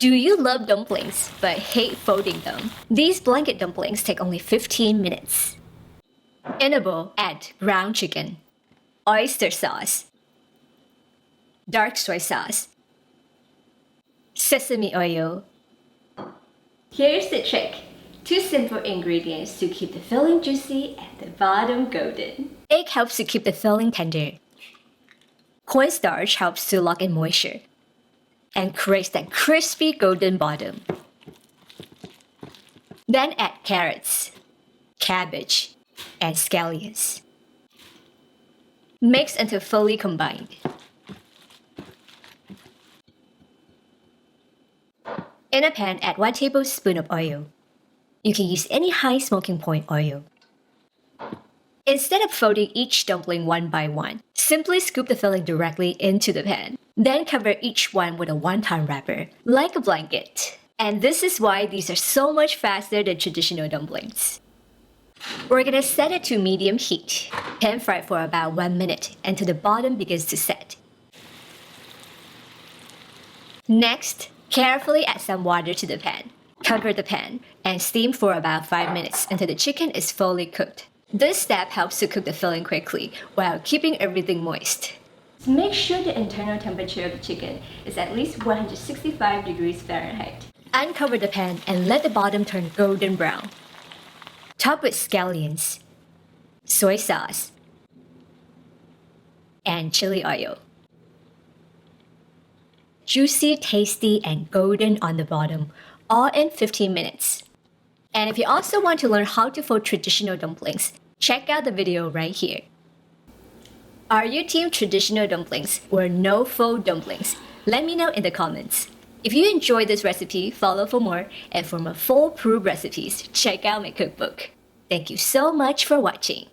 Do you love dumplings but hate folding them? These blanket dumplings take only 15 minutes. In a bowl, add ground chicken, oyster sauce, dark soy sauce, sesame oil. Here's the trick. 2 simple ingredients to keep the filling juicy and the bottom golden. Egg helps to keep the filling tender. Cornstarch helps to lock in moisture and creates that crispy golden bottom. Then add carrots, cabbage, and scallions. Mix until fully combined. In a pan, add 1 tablespoon of oil. You can use any high smoking point oil. Instead of folding each dumpling one by one, simply scoop the filling directly into the pan. Then cover each one with a wonton wrapper, like a blanket. And this is why these are so much faster than traditional dumplings. We're gonna set it to medium heat. Pan fry for about 1 minute until the bottom begins to set. Next, carefully add some water to the pan. Cover the pan and steam for about 5 minutes until the chicken is fully cooked. This step helps to cook the filling quickly while keeping everything moist. Make sure the internal temperature of the chicken is at least 165 degrees Fahrenheit. Uncover the pan and let the bottom turn golden brown. Top with scallions, soy sauce, and chili oil. Juicy, tasty, and golden on the bottom, all in 15 minutes. And if you also want to learn how to fold traditional dumplings, check out the video right here. Are you team traditional dumplings or no fold dumplings? Let me know in the comments. If you enjoyed this recipe, follow for more, and for more foolproof recipes, check out my cookbook. Thank you so much for watching.